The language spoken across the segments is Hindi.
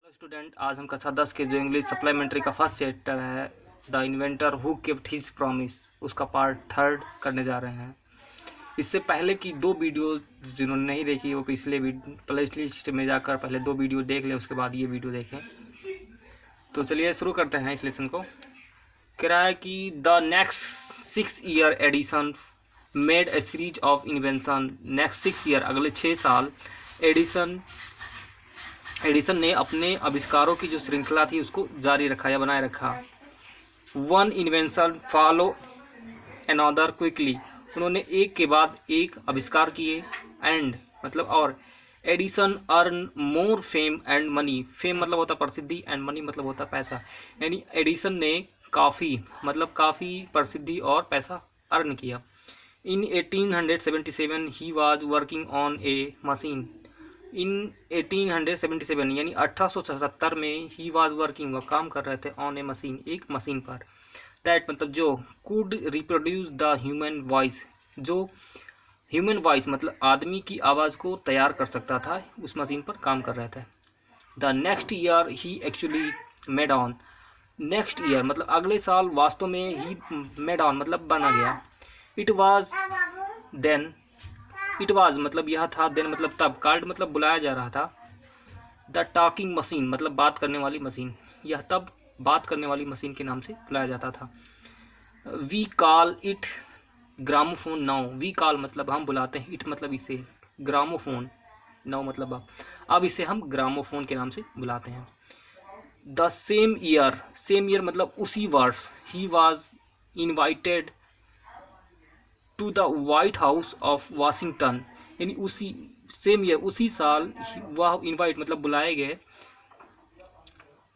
स्टूडेंट, आज हम कक्षा 10 के जो इंग्लिश सप्लीमेंट्री का फर्स्ट चैप्टर है the inventor who kept his promise, उसका पार्ट 3 करने जा रहे हैं। इससे पहले की 2 वीडियो जिन्होंने नहीं देखी वो पिछले प्लेलिस्ट लिस्ट में जाकर पहले 2 वीडियो देख लें, उसके बाद ये वीडियो देखें। तो चलिए शुरू करते हैं इस लेसन को। कह रहा है कि the next 6 year Edison made a series of invention. Next 6 year, अगले 6 साल एडिसन ने अपने आविष्कारों की जो श्रृंखला थी उसको जारी रखा या बनाए रखा। One invention follow another quickly, उन्होंने एक के बाद एक आविष्कार किए। एंड मतलब और Edison earn more fame and money, fame मतलब होता प्रसिद्धि एंड मनी मतलब होता पैसा, यानी एडिसन ने काफ़ी प्रसिद्धि और पैसा अर्न किया। In 1877 he was working on a machine. In 1877 यानी 1877 में ही वाज वर्किंग, वह काम कर रहे थे ऑन ए मशीन, एक मशीन पर। दैट मतलब जो could reproduce the human voice, जो ह्यूमन वॉइस मतलब आदमी की आवाज़ को तैयार कर सकता था, उस मशीन पर काम कर रहे थे। The next year he actually made on, next year मतलब अगले साल वास्तव में ही मेड ऑन मतलब बना गया। It was then, it was मतलब यह था, देन मतलब तब, कॉल्ड मतलब बुलाया जा रहा था। द टॉकिंग मशीन मतलब बात करने वाली मशीन, यह तब बात करने वाली मशीन के नाम से बुलाया जाता था। We call it gramophone now, we call मतलब हम बुलाते हैं, इट मतलब इसे, ग्रामोफोन नाउ मतलब अब इसे हम ग्रामोफोन के नाम से बुलाते हैं। द सेम ईयर मतलब उसी वर्ष, he was invited to the White House of Washington, यानी उसी सेम ईयर उसी साल वह इनवाइट मतलब बुलाए गए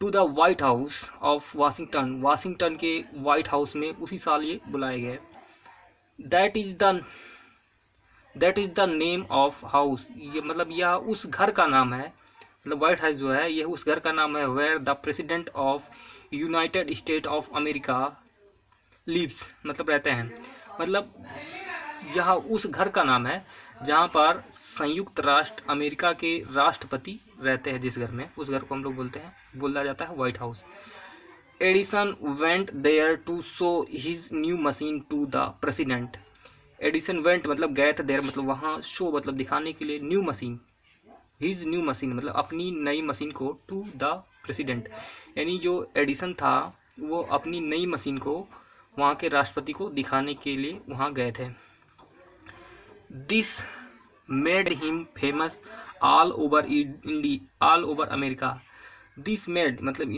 to the White House of Washington, Washington के वाइट हाउस में उसी साल ये बुलाए गए। That is the name of house, ये मतलब यह उस घर का नाम है, मतलब वाइट हाउस जो है यह उस घर का नाम है, where the president of United State of America lives मतलब रहते हैं, मतलब यह उस घर का नाम है जहाँ पर संयुक्त राष्ट्र अमेरिका के राष्ट्रपति रहते हैं, जिस घर में, उस घर को हम लोग बोला जाता है White House. Edison went there to show his new machine to the president, Edison went मतलब गए थे, देयर मतलब वहाँ, शो मतलब दिखाने के लिए, new machine, his new machine मतलब अपनी नई मशीन को, टू द प्रेसिडेंट यानी जो एडिसन था वो अपनी नई मशीन को वहाँ के राष्ट्रपति को दिखाने के लिए वहाँ गए थे। This made him famous all over all over America, this made मतलब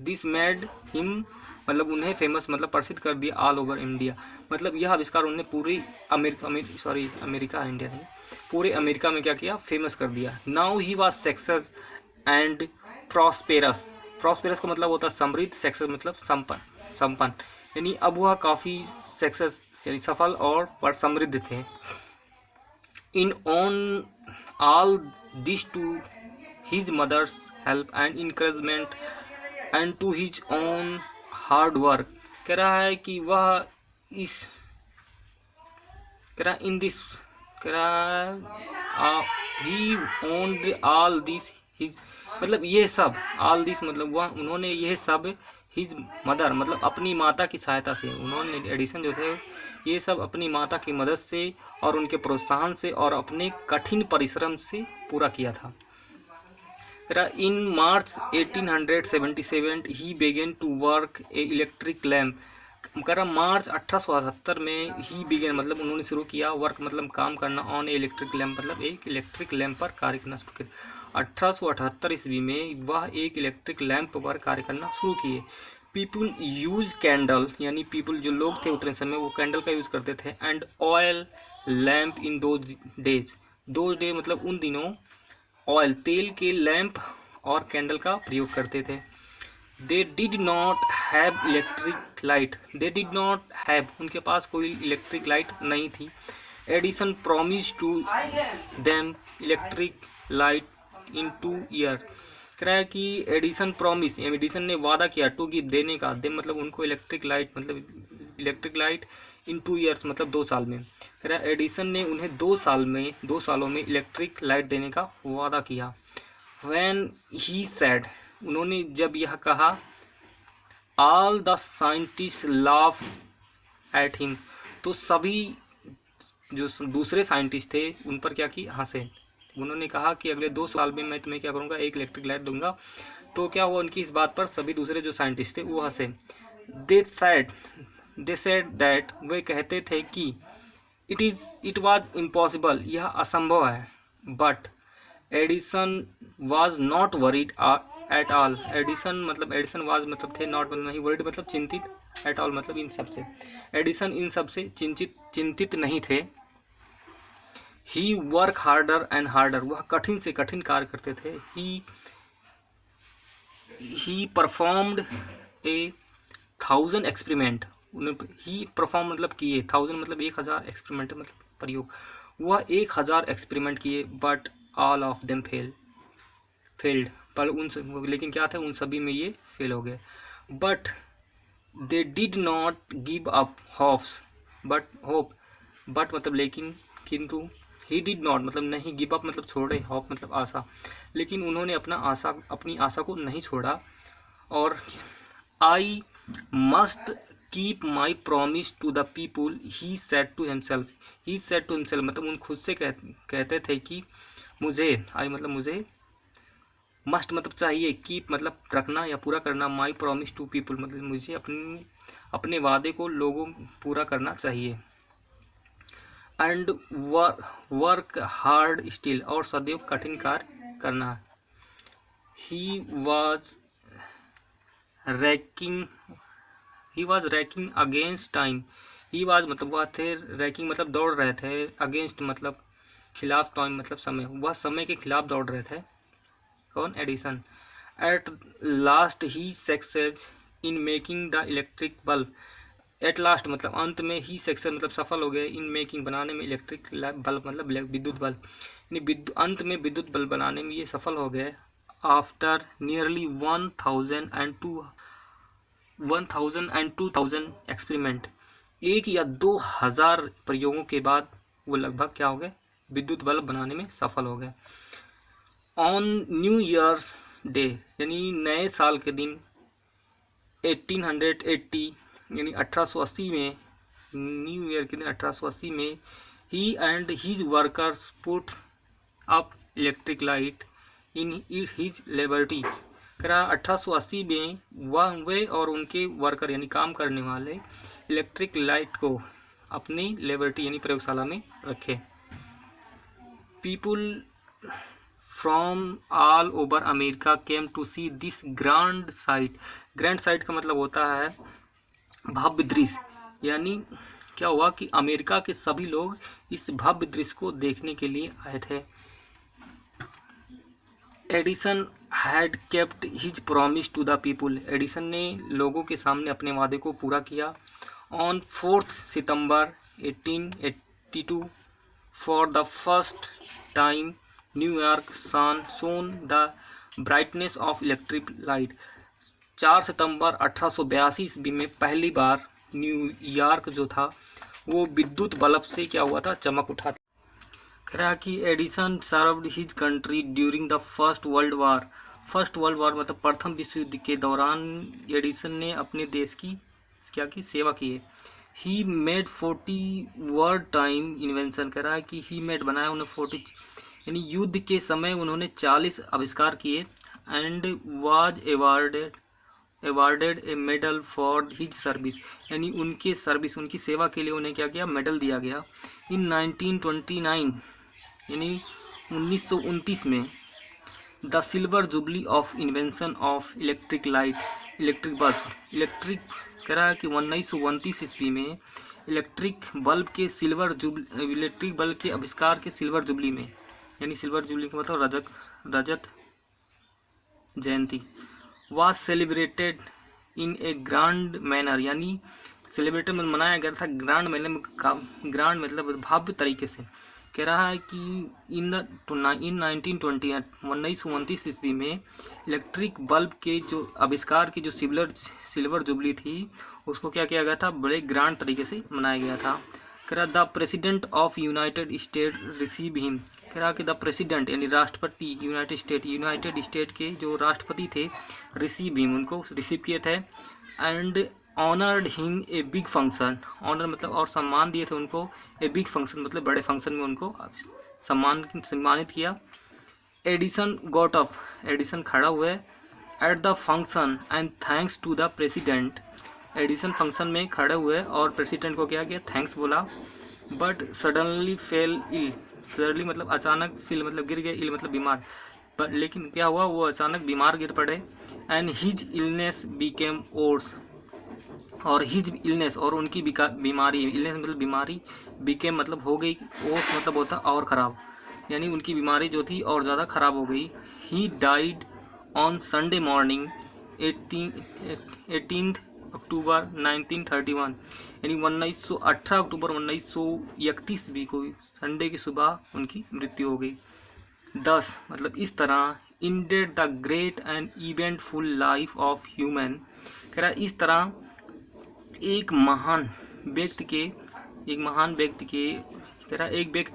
दिस मेड हिम मतलब उन्हें फेमस मतलब प्रसिद्ध कर दिया, ऑल ओवर इंडिया मतलब यह आविष्कार उन्हें पूरी अमेरिका इंडिया नहीं, पूरे अमेरिका में क्या किया, फेमस कर दिया। Now he was success and prosperous, prosperous का मतलब होता है समृद्ध, सक्सेस मतलब संपन्न, यानी अब वह काफ़ी सक्सेस यानी सफल और पर समृद्ध थे। In on all this to his mother's help and encouragement and to his own hard work, कह रहा है कि वह इस कह रहा इन दिस कह रहा ही ओन्ड ऑल दिस हिज मतलब ये सब, ऑल दिस मतलब वह उन्होंने यह सब, हिज मदर मतलब अपनी माता की सहायता से, उन्होंने एडिसन जो थे ये सब अपनी माता की मदद से और उनके प्रोत्साहन से और अपने कठिन परिश्रम से पूरा किया था। इन मार्च 1877 he began to work a electric lamp, करा मार्च 1878 में ही बिगेन मतलब उन्होंने शुरू किया, वर्क मतलब काम करना, ऑन ए इलेक्ट्रिक लैम्प मतलब एक इलेक्ट्रिक लैम्प पर कार्य करना शुरू किया। 1878 ईस्वी में वह एक इलेक्ट्रिक लैम्प पर कार्य करना शुरू किए। पीपुल यूज कैंडल, यानी पीपुल जो लोग थे उतने समय वो कैंडल का यूज़ करते थे, and oil lamp in those day मतलब उन दिनों ऑयल तेल के लैम्प और कैंडल का प्रयोग करते थे। They did not have electric light, they did not have उनके पास कोई इलेक्ट्रिक लाइट नहीं थी। Edison promise to them electric light in 2 year, कह रहा है कि एडिसन प्रॉमिस, एडिसन ने वादा किया, टू गिव देने का, दे मतलब उनको इलेक्ट्रिक लाइट इन 2 ईयर्स मतलब 2 साल में, कह रहा है एडिसन ने उन्हें 2 सालों में इलेक्ट्रिक लाइट देने का वादा किया। व्हेन ही सेड, उन्होंने जब यह कहा, all the scientist laugh at him, तो सभी जो दूसरे साइंटिस्ट थे उन पर क्या की, हंसे। उन्होंने कहा कि अगले 2 साल में मैं तुम्हें क्या करूँगा, एक इलेक्ट्रिक लाइट दूंगा। तो क्या हुआ, उनकी इस बात पर सभी दूसरे जो साइंटिस्ट थे वो हंसे। दे सेड दैट, वे कहते थे कि इट वाज इम्पॉसिबल, यह असंभव है। But Edison was not worried at all, Edison was मतलब थे, नॉट मतलब नहीं, वरीड मतलब चिंतित, एट ऑल मतलब इन सब से, एडिसन इन सब से चिंतित नहीं थे। ही वर्क हार्डर एंड हार्डर, वह कठिन से कठिन कार्य करते थे। ही परफॉर्म्ड ए 1000 एक्सपेरिमेंट, ही परफॉर्म मतलब किए, 1000 मतलब 1000, एक्सपेरिमेंट मतलब प्रयोग, वह 1000 एक्सपेरिमेंट किए। But all of them failed, पर लेकिन क्या थे, उन सभी में ये फेल हो गए। But they did not give up hopes, but मतलब लेकिन, किंतु, ही डिड नॉट मतलब नहीं, गिव अप मतलब छोड़े, होप मतलब आशा, लेकिन उन्होंने अपनी आशा को नहीं छोड़ा। और I must keep my promise to the people, he said to himself, मतलब उन खुद से कहते थे कि मुझे, आई मतलब मुझे, मस्ट मतलब चाहिए, कीप मतलब रखना या पूरा करना, माई प्रॉमिस टू पीपुल मतलब मुझे अपने वादे को लोगों पूरा करना चाहिए। एंड वर्क हार्ड स्टिल, और सदैव कठिन कार्य करना। He was ranking against time, he was मतलब वह थे, रैकिंग मतलब दौड़ रहे थे, अगेंस्ट मतलब खिलाफ, टाइम मतलब समय, वह समय के खिलाफ दौड़ रहे थे। कौन, Edison. At last he success in making the electric bulb, at last मतलब अंत में, ही सक्सेस मतलब सफल हो गए, इन मेकिंग बनाने में, इलेक्ट्रिक बल्ब मतलब विद्युत बल्ब, यानी अंत में विद्युत बल्ब बनाने में ये सफल हो गए। आफ्टर नियरली 1000 and 2000 एक्सपेरिमेंट, 1 या 2000 प्रयोगों के बाद वो लगभग क्या हो गए, विद्युत बल्ब बनाने में सफल हो गए। ऑन न्यू ईयर्स डे, यानी नए साल के दिन, 1880 यानी 1880 में, न्यू ईयर के दिन 1880 में, he and his workers put up electric light in his laboratory, कह रहा 1880 में वे और उनके वर्कर यानी काम करने वाले इलेक्ट्रिक लाइट को अपनी लेबोरेटरी यानी प्रयोगशाला में रखे। People from all over America came to see this grand sight, grand sight का मतलब होता है भव्य दृश्य, यानी क्या हुआ कि अमेरिका के सभी लोग इस भव्य दृश्य को देखने के लिए आए थे। Edison had kept his promise to the people, Edison ने लोगों के सामने अपने वादे को पूरा किया। ऑन 4 सितंबर 1882 for the first time New York shone the brightness of electric light, 4 सितंबर 1882 ईस्वी में पहली बार न्यूयॉर्क जो था वो विद्युत बल्ब से क्या हुआ था, चमक उठा था। कह रहा कि Edison served his country during the first world war, first world war मतलब प्रथम विश्व युद्ध के दौरान एडिसन ने अपने देश की क्या की सेवा की है। He made 40 word time invention, कह रहा है कि ही मेड बनाया उन्होंने 40 यानी युद्ध के समय उन्होंने 40 आविष्कार किए। And was awarded A medal for his service, यानी उनकी सेवा के लिए उन्हें क्या किया, मेडल दिया गया। इन 1929 यानी 1929 में the silver jubilee of invention of electric light, electric bulb, कह रहा है कि 1929 ईस्वी में इलेक्ट्रिक बल्ब के आविष्कार के सिल्वर जुबली में, यानी सिल्वर जुबली का मतलब रजत जयंती, was celebrated in a grand manner, यानी सेलिब्रेटेड में मनाया गया था ग्रांड मतलब भव्य तरीके से। कह रहा है कि इन 1929 ईस्वी में इलेक्ट्रिक बल्ब के जो आविष्कार की जो सिल्वर जुबली थी उसको क्या किया गया था, बड़े ग्रांड तरीके से मनाया गया था। कह रहा the president of United state receive him, कह रहा कि द प्रेसिडेंट यानी राष्ट्रपति यूनाइटेड स्टेट के जो राष्ट्रपति थे, रिसीव हिम उनको रिसीव किए थे, and honoured him a big function, honour मतलब और सम्मान दिए थे उनको, ए बिग फंक्शन मतलब बड़े फंक्शन में उनको सम्मानित किया। एडिसन गॉट अप, एडिसन खड़ा हुए at the function and thanks to the president, Edison function में खड़े हुए और प्रेसिडेंट को क्या किया, थैंक्स बोला। But suddenly fell ill, suddenly मतलब अचानक, फिल मतलब गिर गए, इल मतलब बीमार, पर लेकिन क्या हुआ, वो अचानक बीमार गिर पड़े। And his illness became worse, और हिज इलनेस और उनकी बीमारी, इलनेस मतलब बीमारी, बिकेम मतलब हो गई, वर्स मतलब होता और ख़राब, यानी उनकी बीमारी जो थी और ज़्यादा ख़राब हो गई। He died on Sunday morning 18 अक्टूबर 1931, यानी 18 अक्टूबर 1931 ईस्वी को संडे की सुबह उनकी मृत्यु हो गई। 10 मतलब इस तरह ended the great and eventful life of human, कह रहा इस तरह एक महान व्यक्ति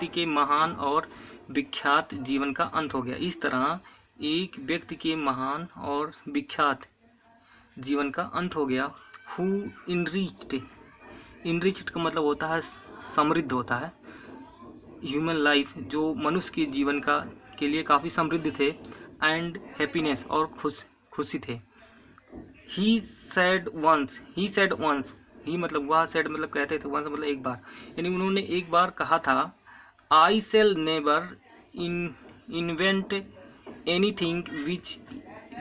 के महान और विख्यात जीवन का अंत हो गया। इस तरह एक व्यक्ति के महान और विख्यात जीवन का अंत हो गया। हु इनरिच्ड का मतलब होता है समृद्ध होता है, ह्यूमन लाइफ जो मनुष्य के जीवन के लिए काफ़ी समृद्ध थे, एंड हैप्पीनेस और खुशी थे। ही सेड वंस, ही मतलब वह सेड मतलब कहते थे, वंस मतलब एक बार, यानी उन्होंने एक बार कहा था, I shall never invent anything which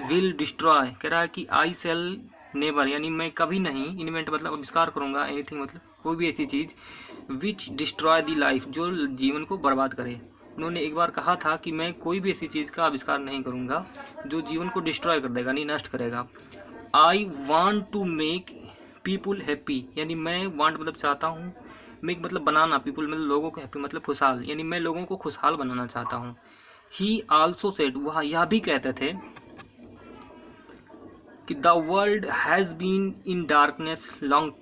will destroy, कह रहा है कि आई शैल नेवर यानी मैं कभी नहीं, इन्वेंट मतलब आविष्कार करूँगा, एनीथिंग मतलब कोई भी ऐसी चीज़, विच डिस्ट्रॉय दी लाइफ जो जीवन को बर्बाद करे। उन्होंने एक बार कहा था कि मैं कोई भी ऐसी चीज़ का आविष्कार नहीं करूँगा जो जीवन को डिस्ट्रॉय कर देगा, नहीं नष्ट करेगा। I want to make people happy, यानी मैं वांट मतलब चाहता हूँ, मेक मतलब बनाना, पीपुल मतलब लोगों को हैप्पी मतलब खुशहाल, यानी मैं लोगों को खुशहाल बनाना चाहता हूँ। ही आल्सो सेड, वह यह भी कहते थे कि the world has been in darkness long,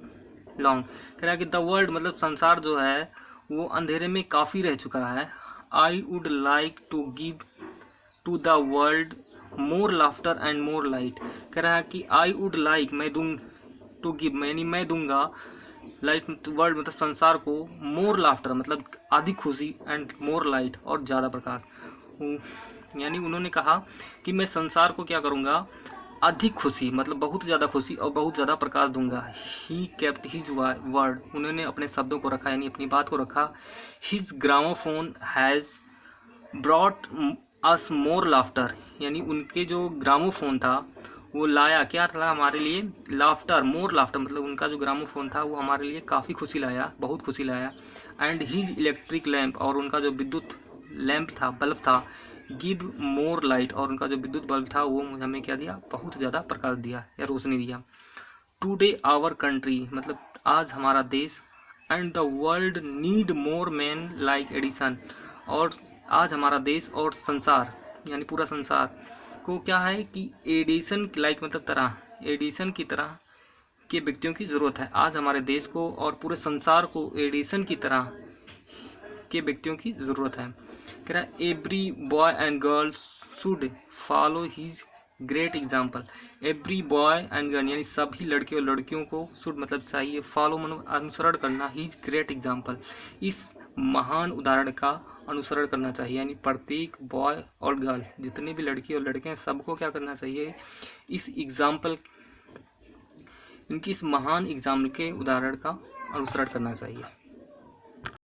कह रहा है कि द वर्ल्ड मतलब संसार जो है वो अंधेरे में काफ़ी रह चुका है। I would like to give to the world more laughter and more light, कह रहा है कि आई वुड लाइक मैं टू गिव यानी मैं दूंगा, लाइट वर्ल्ड मतलब संसार को, मोर लाफ्टर मतलब अधिक खुशी, एंड मोर लाइट और ज़्यादा प्रकाश, यानी उन्होंने कहा कि मैं संसार को क्या करूँगा, अधिक खुशी मतलब बहुत ज़्यादा खुशी और बहुत ज़्यादा प्रकाश दूंगा। ही केप्ट हिज वर्ड, उन्होंने अपने शब्दों को रखा यानी अपनी बात को रखा। His gramophone has brought us more laughter, यानी उनके जो ग्रामोफोन था वो लाया, क्या था हमारे लिए, लाफ्टर, मोर लाफ्टर मतलब उनका जो ग्रामोफोन था वो हमारे लिए काफ़ी खुशी लाया, बहुत खुशी लाया। एंड हिज इलेक्ट्रिक लैम्प, और उनका जो विद्युत लैम्प था, बल्ब था, गिव मोर लाइट, और उनका जो विद्युत बल्ब था वो हमें क्या दिया, बहुत ज़्यादा प्रकाश दिया या रोशनी दिया। टुडे आवर कंट्री मतलब आज हमारा देश, and the world need more man like Edison, और आज हमारा देश और संसार यानी पूरा संसार को क्या है कि एडिसन लाइक मतलब तरह, एडिसन की तरह के व्यक्तियों की ज़रूरत है। आज हमारे देश को और पूरे संसार को एडिसन की तरह के व्यक्तियों की ज़रूरत है। कह रहा है every boy and girl should follow his great example, every boy and girl यानी सभी लड़के और लड़कियों को शुड मतलब चाहिए, फॉलो मतलब अनुसरण करना, हिज ग्रेट एग्जाम्पल इस महान उदाहरण का अनुसरण करना चाहिए, यानी प्रत्येक बॉय और गर्ल जितने भी लड़की और लड़के हैं सबको क्या करना चाहिए, इस एग्जाम्पल, इनकी इस महान एग्जाम्पल के उदाहरण का अनुसरण करना चाहिए।